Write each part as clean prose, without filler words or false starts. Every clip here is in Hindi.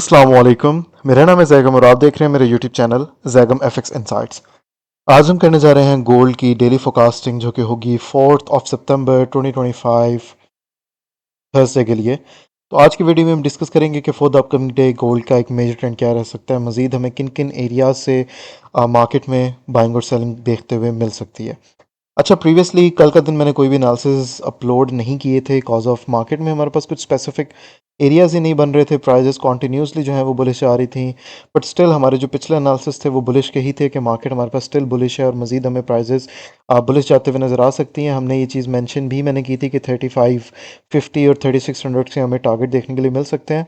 अस्सलाम वालेकुम। मेरा नाम है जैगम और आप देख रहे हैं मेरे YouTube channel Zaigham FX insights. आज हम करने जा रहे हैं गोल्ड की डेली फोरकास्टिंग जो कि होगी 4 सितंबर 2025 थर्सडे के लिए। तो आज की वीडियो में हम डिस्कस करेंगे कि for the upcoming day gold का एक मेजर ट्रेंड क्या रह सकता है, मज़ीद हमें किन किन एरियाज से मार्केट में बाइंग और सेलिंग देखते हुए मिल सकती है। अच्छा, प्रीवियसली कल का दिन मैंने कोई भी एनालिसिस अपलोड नहीं किए थे कॉज ऑफ मार्केट में हमारे पास कुछ स्पेसिफिक एरियाज ही नहीं बन रहे थे। प्राइजेस कॉन्टीन्यूसली जो है वो बुलिश आ रही थी, बट स्टिल हमारे जो पिछले एनालिसिस थे वो बुलिश के ही थे कि मार्केट हमारे पास स्टिल बुलिश है और मजीद हमें प्राइजेस बुलिश जाते हुए नज़र आ सकती हैं। हमने ये चीज़ मेंशन भी मैंने की थी कि 3550 और 3600 से हमें टारगेट देखने के लिए मिल सकते हैं।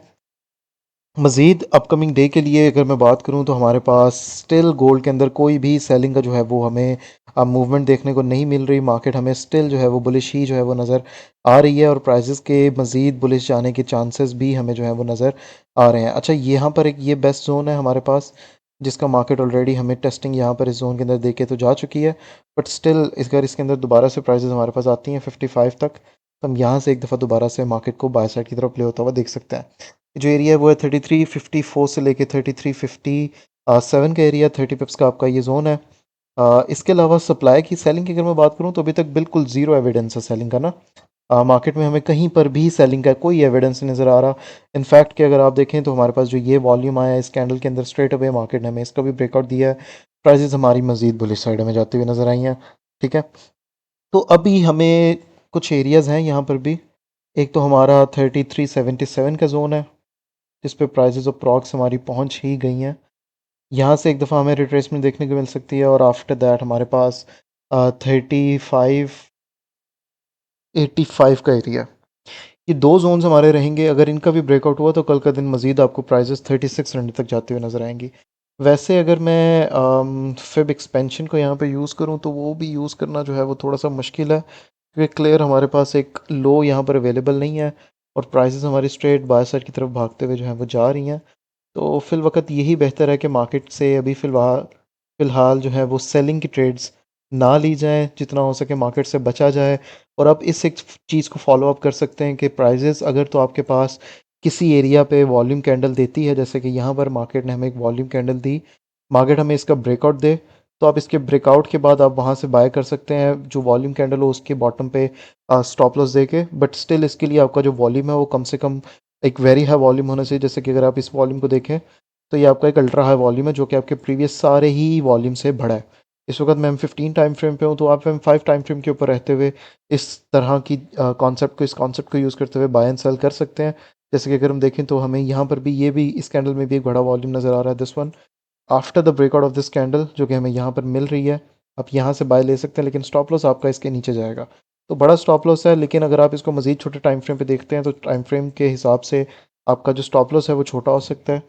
मज़ीद अपकमिंग डे के लिए अगर मैं बात करूं तो हमारे पास स्टिल गोल्ड के अंदर कोई भी सेलिंग का जो है वो हमें मूवमेंट देखने को नहीं मिल रही। मार्केट हमें स्टिल जो है वो बुलिश ही जो है वो नज़र आ रही है और प्राइसेस के मज़ीद बुलिश जाने के चांसेस भी हमें जो है वो नज़र आ रहे हैं। अच्छा, यहाँ पर एक ये बेस्ट जोन है हमारे पास जिसका मार्केट ऑलरेडी हमें टेस्टिंग यहाँ पर इस जोन के अंदर देके तो जा चुकी है, बट स्टिल अगर इसके अंदर दोबारा से प्राइसेस हमारे पास आती हैं 55 तक, तो हम यहाँ से एक दफ़ा दोबारा से मार्केट को बाय साइड की तरफ प्ले होता हुआ देख सकते हैं। जो एरिया है वो है 3354 से लेके 3357 का एरिया, 30 पिप्स का आपका ये जोन है। इसके अलावा सप्लाई की सेलिंग की अगर मैं बात करूँ तो अभी तक बिल्कुल ज़ीरो एविडेंस है सेलिंग का ना। मार्केट में हमें कहीं पर भी सेलिंग का कोई एविडेंस नहीं नज़र आ रहा। इनफैक्ट कि अगर आप देखें तो हमारे पास जो ये वॉल्यूम आया है इस कैंडल के अंदर, स्ट्रेट अवे मार्केट ने हमें इसका भी ब्रेकआउट दिया है। प्राइसेस हमारी मजीद बुलिश साइड में जाते हुए नज़र आई हैं। ठीक है, तो अभी हमें कुछ एरियाज़ हैं यहाँ पर भी। एक तो हमारा 3377 का जोन है जिस पे प्राइसेस ऑफ प्रॉक्स हमारी पहुंच ही गई हैं। यहाँ से एक दफ़ा हमें रिट्रेसमेंट देखने को मिल सकती है और आफ्टर दैट हमारे पास 3585 का एरिया। ये दो जोन्स हमारे रहेंगे। अगर इनका भी ब्रेकआउट हुआ तो कल का दिन मजीद आपको प्राइसेस 3600 तक जाते हुए नज़र आएंगी। वैसे अगर मैं फिब एक्सपेंशन को यहाँ पे यूज़ करूँ तो वो भी यूज़ करना जो है वो थोड़ा सा मुश्किल है क्योंकि क्लियर हमारे पास एक लो यहाँ पर अवेलेबल नहीं है और प्राइसेस हमारी स्ट्रेट बाय साइड की तरफ भागते हुए जो है वो जा रही हैं। तो फिल वक्त यही बेहतर है कि मार्केट से अभी फ़िलहाल फ़िलहाल जो है वो सेलिंग की ट्रेड्स ना ली जाएँ, जितना हो सके मार्केट से बचा जाए। और आप इस एक चीज़ को फ़ॉलो अप कर सकते हैं कि प्राइसेस अगर तो आपके पास किसी एरिया पे वॉल्यूम कैंडल देती है, जैसे कि यहाँ पर मार्केट ने हमें एक वॉल्यूम कैंडल दी, मार्केट हमें इसका ब्रेकआउट दे, तो आप इसके ब्रेकआउट के बाद आप वहाँ से बाय कर सकते हैं जो वॉल्यूम कैंडल हो उसके बॉटम पे स्टॉप लॉस दे के। बट स्टिल इसके लिए आपका जो वॉल्यूम है वो कम से कम एक वेरी हाई वॉल्यूम होना चाहिए। जैसे कि अगर आप इस वॉल्यूम को देखें तो ये आपका एक अल्ट्रा हाई वॉल्यूम है जो कि आपके प्रीवियस सारे ही वॉल्यूम से बड़ा है। इस वक्त मैं M15 टाइम फ्रेम पे हूँ, तो आप M5 टाइम फ्रेम के ऊपर रहते हुए इस तरह की इस कॉन्सेप्ट को यूज़ करते हुए बाय एंड सेल कर सकते हैं। जैसे कि अगर हम देखें तो हमें यहाँ पर भी ये भी इस कैंडल में भी एक बड़ा वॉल्यूम नज़र आ रहा है, this one. After the breakout of this candle जो कि हमें यहाँ पर मिल रही है, आप यहाँ से बाय ले सकते हैं, लेकिन स्टॉप लॉस आपका इसके नीचे जाएगा। तो बड़ा स्टॉप लॉस है, लेकिन अगर आप इसको मज़ीद छोटे टाइम फ्रेम पे देखते हैं तो टाइम फ्रेम के हिसाब से आपका जो स्टॉप लॉस है वो छोटा हो सकता है।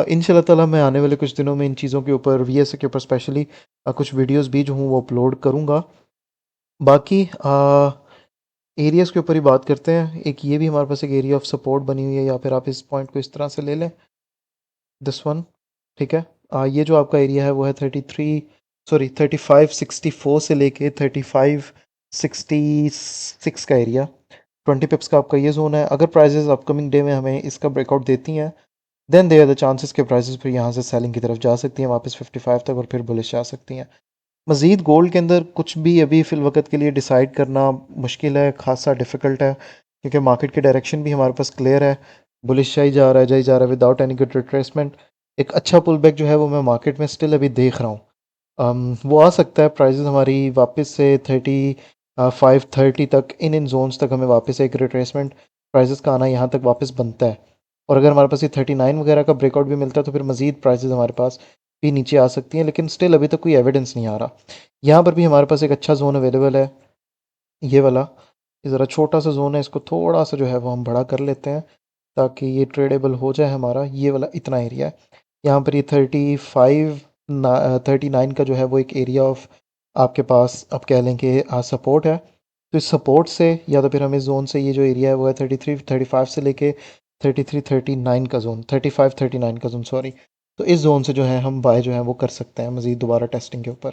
इंशाल्लाह ताला मैं आने वाले कुछ दिनों में इन चीज़ों के ऊपर, VSA के ऊपर स्पेशली कुछ वीडियोस भी जो हूँ वो अपलोड करूँगा। बाकी एरियाज़ के ऊपर ही बात करते हैं। एक ये भी हमारे पास एक एरिया ऑफ सपोर्ट बनी हुई है, या फिर आप इस पॉइंट को इस तरह से ले लें, दिस वन। ठीक है, ये जो आपका एरिया है वो है 3564 से लेके 3566 का एरिया। 20 पिप्स का आपका ये जोन है। अगर प्राइजेस अपकमिंग डे में हमें इसका ब्रेकआउट देती हैं देन देयर द चांसेस के प्राइसेस फिर यहाँ से सेलिंग की तरफ जा सकती हैं वापस 55 तक और फिर बुलिश जा सकती हैं। मज़ीद गोल्ड के अंदर कुछ भी अभी फ़िल वक्त के लिए डिसाइड करना मुश्किल है, खासा डिफ़िकल्ट है, क्योंकि मार्केट की डायरेक्शन भी हमारे पास क्लियर है। बुलिश जाई जा रहा है विदाउट एनी गुड रिट्रेसमेंट। एक अच्छा पुल बैक जो है वो मैं मार्केट में स्टिल अभी देख रहा हूँ। वो आ सकता है, प्राइसेस हमारी वापस से 530 तक, इन जोन्स तक हमें वापस से एक रिट्रेसमेंट प्राइसेस का आना यहाँ तक वापस बनता है। और अगर हमारे पास ये 39 वगैरह का ब्रेकआउट भी मिलता है तो फिर मज़ीद प्राइसेस हमारे पास भी नीचे आ सकती हैं, लेकिन स्टिल अभी तक कोई एविडेंस नहीं आ रहा। यहाँ पर भी हमारे पास एक अच्छा जोन अवेलेबल है, ये वाला। ये ज़रा छोटा सा जोन है, इसको थोड़ा सा जो है वो हम बड़ा कर लेते हैं ताकि ये ट्रेडेबल हो जाए हमारा। ये वाला इतना एरिया है, यहाँ पर ये 39 का जो है वो एक एरिया ऑफ आपके पास आप कह लें कि सपोर्ट है। तो इस सपोर्ट से या तो फिर हम इस जोन से, ये जो एरिया है वो है 33-35 से लेके 33-39 का जोन, 35-39 का जोन सॉरी। तो इस जोन से जो है हम बाय जो है वो कर सकते हैं मज़ीद दोबारा टेस्टिंग के ऊपर।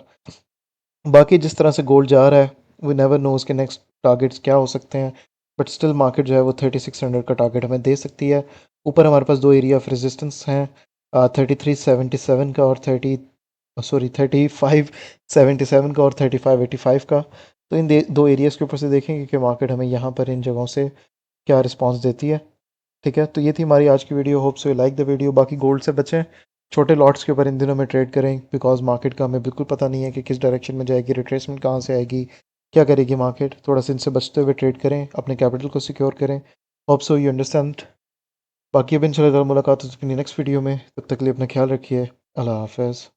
बाकी जिस तरह से गोल्ड जा रहा है वी नेवर नो उसके नेक्स्ट टारगेट्स क्या हो सकते हैं। बट स्टिल मार्केट जो है वो 3600 का टारगेट हमें दे सकती है। ऊपर हमारे पास दो एरिया ऑफ रेजिस्टेंस हैं, 3377 का और 3577 का और 3585 का। तो इन दो एरियाज़ के ऊपर से देखेंगे कि मार्केट हमें यहाँ पर इन जगहों से क्या रिस्पॉन्स देती है। ठीक है, तो ये थी हमारी आज की video. Hope so you like the video. बाकी गोल्ड से बचें, छोटे लॉट्स के ऊपर इन दिनों में ट्रेड करें, बिकॉज मार्केट का हमें बिल्कुल पता नहीं है कि किस डायरेक्शन में जाएगी, रिट्रेसमेंट कहाँ से आएगी, क्या करेगी मार्केट। थोड़ा सा इनसे बचते हुए ट्रेड करें, अपने कैपिटल को सिक्योर करें। Hope so you understand. बाकी अब इंशाल्लाह मुलाकात हो सकती है नेक्स्ट वीडियो में। तब तक के लिए अपना ख्याल रखिए। अल्लाह हाफ़िज़।